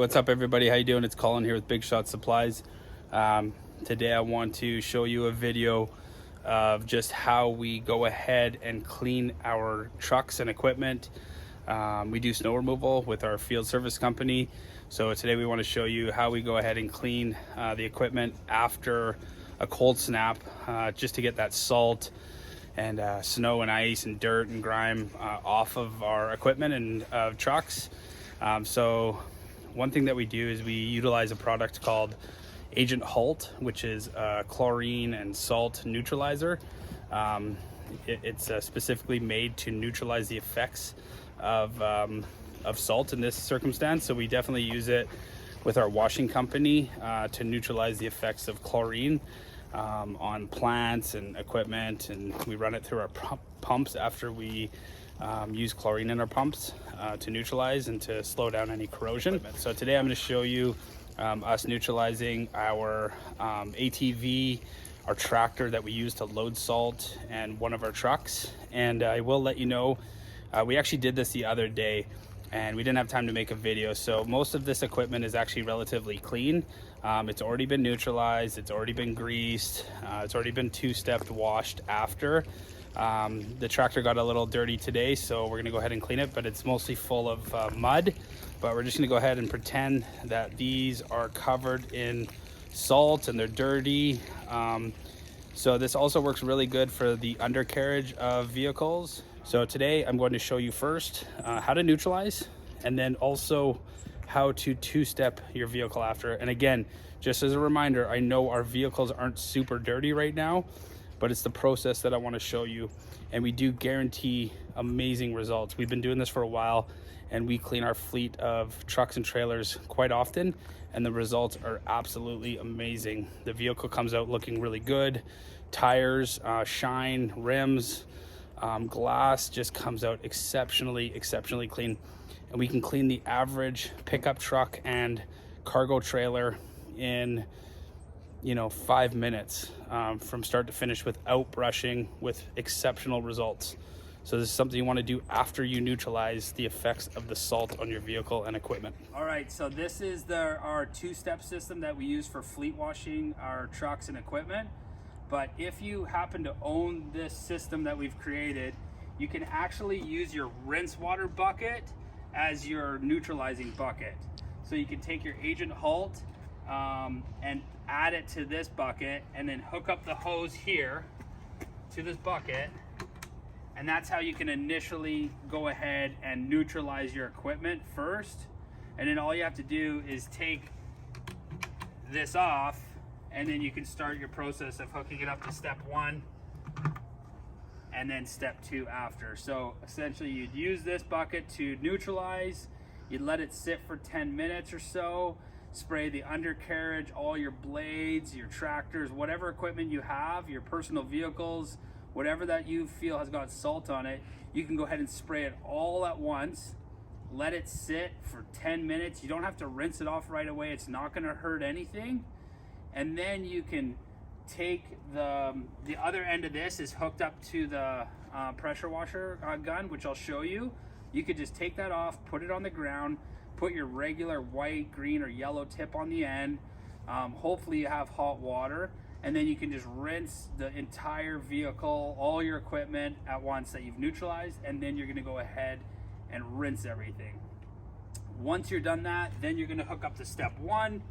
what's up everybody? How you doing? It's Colin here with Big Shot Supplies. Today I want to show you a video of just how we go ahead and clean our trucks and equipment. We do snow removal with our field service company. So today we want to show you how we go ahead and clean the equipment after a cold snap, just to get that salt and snow and ice and dirt and grime off of our equipment and trucks. So one thing that we do is we utilize a product called Halt, which is a chlorine and salt neutralizer. It's specifically made to neutralize the effects of salt in this circumstance. So we definitely use it with our washing company to neutralize the effects of chlorine on plants and equipment, and we run it through our pumps after we use chlorine in our pumps to neutralize and to slow down any corrosion. So today I'm going to show you us neutralizing our ATV, our tractor that we use to load salt, and one of our trucks. And I will let you know, we actually did this the other day and we didn't have time to make a video. So most of this equipment is actually relatively clean. It's already been neutralized, it's already been greased, it's already been two-stepped washed after. The tractor got a little dirty today, so we're gonna go ahead and clean it, but it's mostly full of mud. But we're just gonna go ahead and pretend that these are covered in salt and they're dirty. So this also works really good for the undercarriage of vehicles. So today I'm going to show you first how to neutralize, and then also how to two-step your vehicle after. And again, just as a reminder, I know our vehicles aren't super dirty right now, but it's the process that I want to show you, and we do guarantee amazing results. We've been doing this for a while, and we clean our fleet of trucks and trailers quite often, and the results are absolutely amazing. The vehicle comes out looking really good. Tires shine, rims, glass just comes out exceptionally clean. And we can clean the average pickup truck and cargo trailer in 5 minutes from start to finish without brushing, with exceptional results. So this is something you want to do after you neutralize the effects of the salt on your vehicle and equipment. All right, so this is our two-step system that we use for fleet washing our trucks and equipment. But if you happen to own this system that we've created, you can actually use your rinse water bucket as your neutralizing bucket. So you can take your Halt and add it to this bucket, and then hook up the hose here to this bucket, and that's how you can initially go ahead and neutralize your equipment first. And then all you have to do is take this off, and then you can start your process of hooking it up to step 1 and then step 2 after. So essentially you'd use this bucket to neutralize, you'd let it sit for 10 minutes or so, spray the undercarriage, all your blades, your tractors, whatever equipment you have, your personal vehicles, whatever that you feel has got salt on it, you can go ahead and spray it all at once. Let it sit for 10 minutes. You don't have to rinse it off right away. It's not gonna hurt anything. And then you can take the other end of this is hooked up to the pressure washer gun, which I'll show you. You could just take that off, put it on the ground, put your regular white, green, or yellow tip on the end. Hopefully you have hot water, and then you can just rinse the entire vehicle, all your equipment at once that you've neutralized, and then you're gonna go ahead and rinse everything. Once you're done that, then you're gonna hook up to step 1,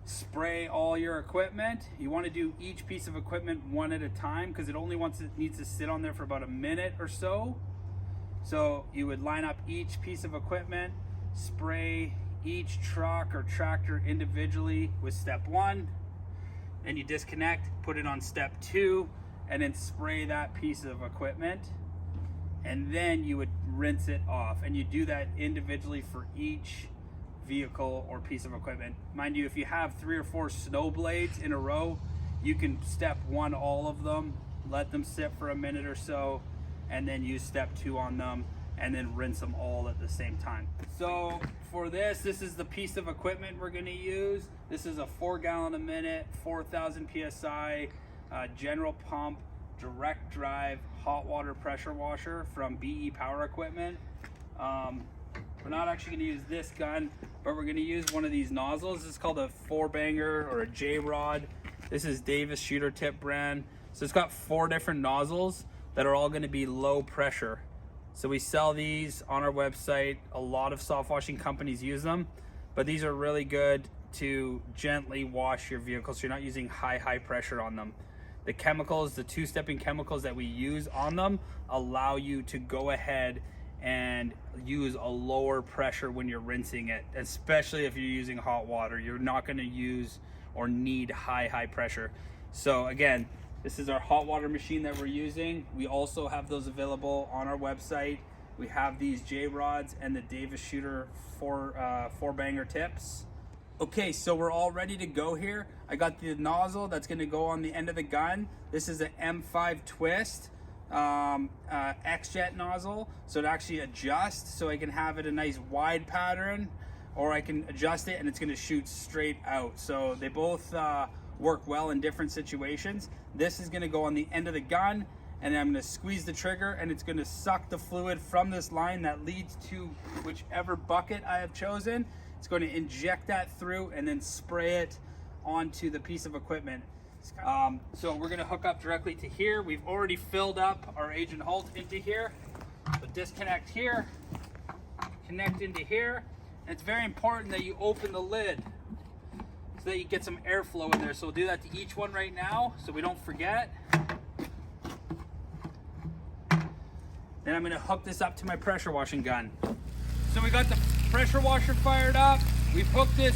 spray all your equipment. You want to do each piece of equipment one at a time, because it only needs to sit on there for about a minute or so. So you would line up each piece of equipment, spray each truck or tractor individually with step 1, then you disconnect, put it on step 2, and then spray that piece of equipment, and then you would rinse it off. And you do that individually for each vehicle or piece of equipment. Mind you, if you have 3 or 4 snow blades in a row, you can step 1 all of them, let them sit for a minute or so, and then use step 2 on them, and then rinse them all at the same time. So for this is the piece of equipment we're going to use. This is a 4 gallon a minute, 4,000 PSI general pump, direct drive hot water pressure washer from BE Power Equipment. We're not actually going to use this gun, but we're going to use one of these nozzles. This is called a 4-banger or a J-rod. This is Davis Shooter Tip brand. So it's got 4 different nozzles that are all going to be low pressure. So we sell these on our website. A lot of soft washing companies use them, but these are really good to gently wash your vehicle so you're not using high pressure on them. The chemicals, the 2-stepping chemicals that we use on them allow you to go ahead and use a lower pressure when you're rinsing it, especially if you're using hot water. You're not going to use or need high pressure. So again, this is our hot water machine that we're using. We also have those available on our website. We have these J-rods and the Davis Shooter 4-banger tips. Okay, so we're all ready to go here. I got the nozzle that's going to go on the end of the gun. This is an M5 twist X-jet nozzle, so it actually adjusts, so I can have it a nice wide pattern, or I can adjust it and it's going to shoot straight out. So they both work well in different situations. This is going to go on the end of the gun, and then I'm going to squeeze the trigger, and it's going to suck the fluid from this line that leads to whichever bucket I have chosen. It's going to inject that through and then spray it onto the piece of equipment. So we're going to hook up directly to here. We've already filled up our Agent Halt into here. So disconnect here, connect into here. And it's very important that you open the lid so that you get some airflow in there. So we'll do that to each one right now so we don't forget. Then I'm going to hook this up to my pressure washing gun. So we got the pressure washer fired up. We've hooked this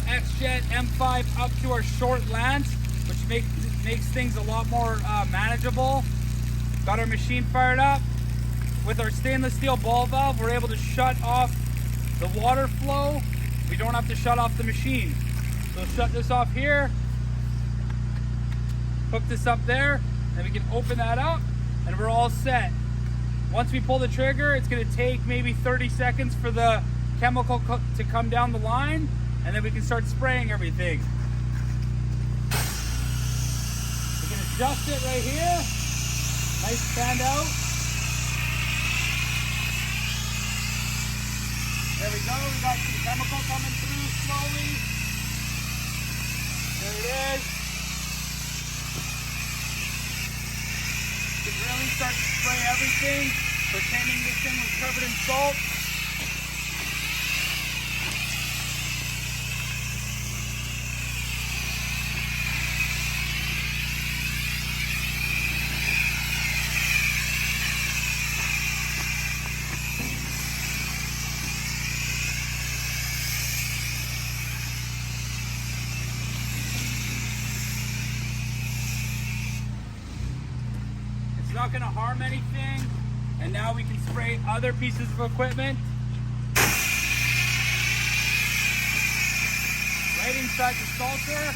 X-Jet M5 up to our short lance, which makes things a lot more manageable. Got our machine fired up. With our stainless steel ball valve, we're able to shut off the water flow. We don't have to shut off the machine. So shut this off here, hook this up there, and we can open that up, and we're all set. Once we pull the trigger, it's going to take maybe 30 seconds for the chemical to come down the line, and then we can start spraying everything. We can adjust it right here. Nice fan out. There we go. We got some chemical coming through slowly. There it is. You can really start to spray everything, pretending this thing was covered in salt. It's not going to harm anything. And now we can spray other pieces of equipment right inside the salter.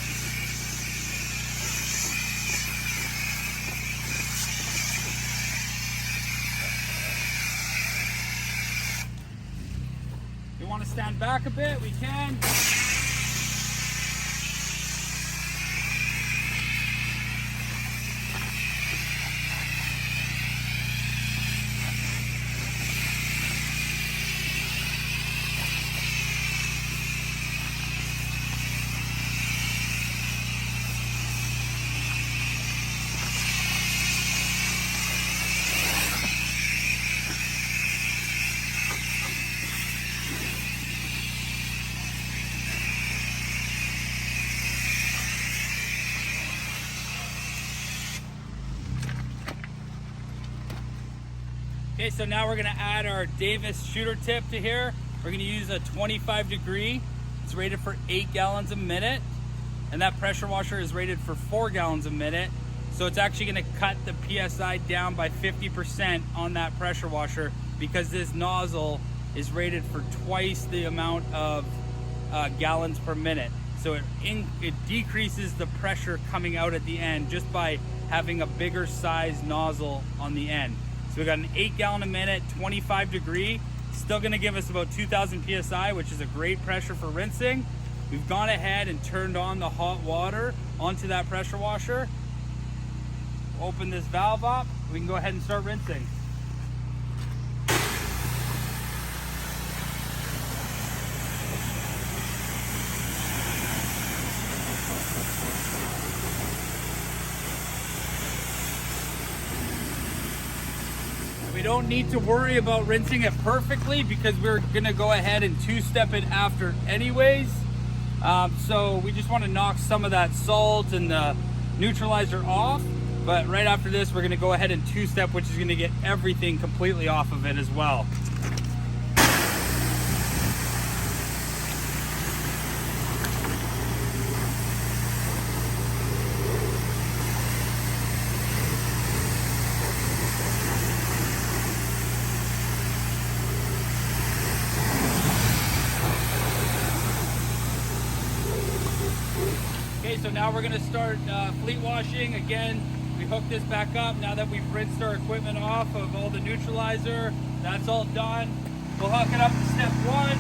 If we want to stand back a bit, we can. Okay, so now we're gonna add our Davis Shooter tip to here. We're gonna use a 25 degree. It's rated for 8 gallons a minute. And that pressure washer is rated for 4 gallons a minute. So it's actually gonna cut the PSI down by 50% on that pressure washer because this nozzle is rated for twice the amount of gallons per minute. So it decreases the pressure coming out at the end just by having a bigger size nozzle on the end. So we got an 8 gallon a minute, 25 degree, still gonna give us about 2,000 PSI, which is a great pressure for rinsing. We've gone ahead and turned on the hot water onto that pressure washer. Open this valve up, we can go ahead and start rinsing. We don't need to worry about rinsing it perfectly because we're gonna go ahead and two-step it after anyways. So we just want to knock some of that salt and the neutralizer off. But right after this, we're gonna go ahead and two-step, which is gonna get everything completely off of it as well. Okay, so now we're gonna start fleet washing. Again, we hook this back up now that we've rinsed our equipment off of all the neutralizer. That's all done. We'll hook it up to step 1.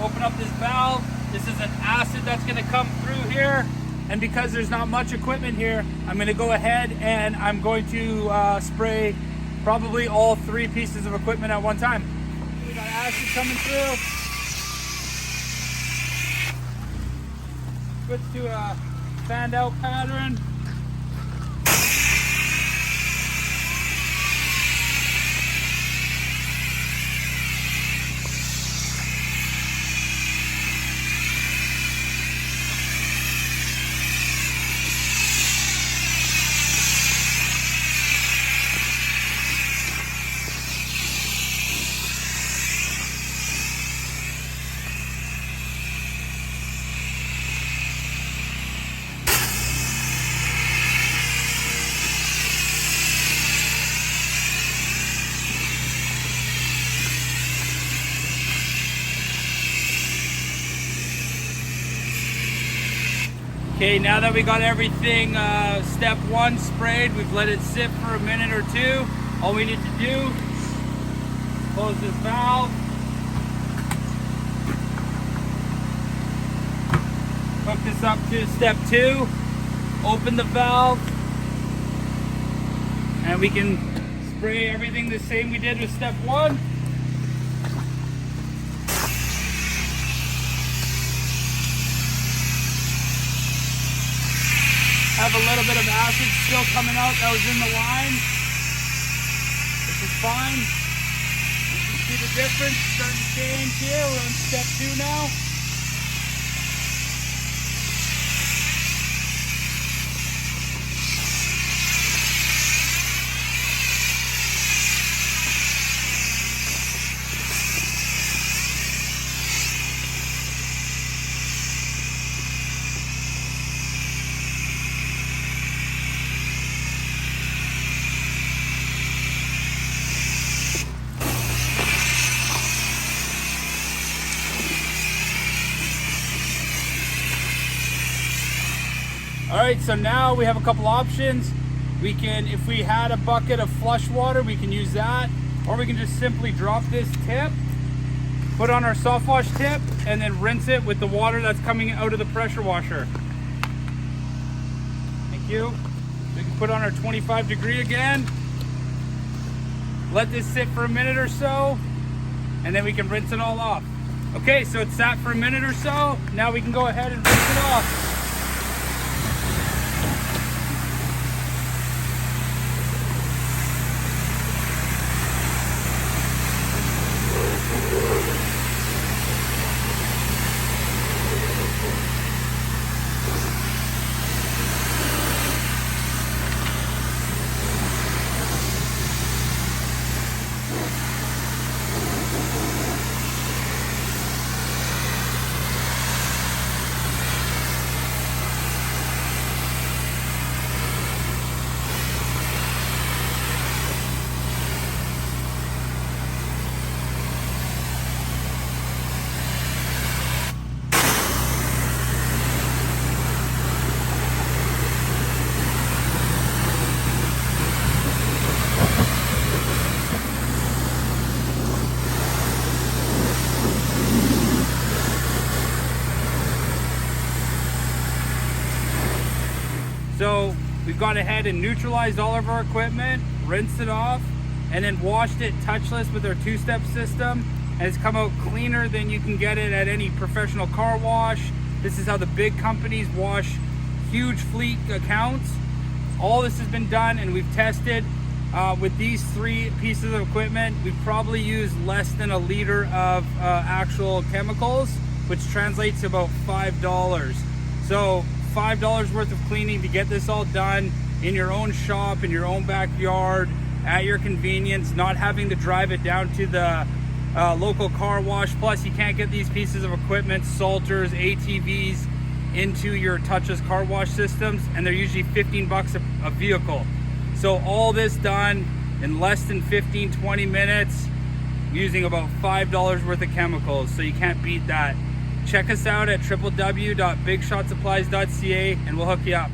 Open up this valve. This is an acid that's gonna come through here. And because there's not much equipment here, I'm gonna go ahead and I'm going to spray probably all 3 pieces of equipment at one time. We got acid coming through. Switch to a fanned out pattern. Okay, now that we got everything step 1 sprayed, we've let it sit for a minute or 2. All we need to do, close this valve, hook this up to step 2, open the valve, and we can spray everything the same we did with step 1. Have a little bit of acid still coming out that was in the line, which is fine. You can see the difference starting to change here. We're on step 2 now. All right, so now we have a couple options. We can, if we had a bucket of flush water, we can use that, or we can just simply drop this tip, put on our soft wash tip, and then rinse it with the water that's coming out of the pressure washer. Thank you. We can put on our 25 degree again, let this sit for a minute or so, and then we can rinse it all off. Okay, so it's sat for a minute or so. Now we can go ahead and rinse it off. So we've gone ahead and neutralized all of our equipment, rinsed it off, and then washed it touchless with our 2-step system. And it's come out cleaner than you can get it at any professional car wash. This is how the big companies wash huge fleet accounts. all this has been done and we've tested. With these 3 pieces of equipment, we've probably used less than a liter of actual chemicals, which translates to about $5. So $5 worth of cleaning to get this all done in your own shop, in your own backyard, at your convenience, not having to drive it down to the local car wash. Plus, you can't get these pieces of equipment, salters, ATVs, into your Touchless car wash systems, and they're usually 15 bucks a vehicle. So all this done in less than 15-20 minutes using about $5 worth of chemicals, so you can't beat that. Check us out at www.bigshotsupplies.ca and we'll hook you up.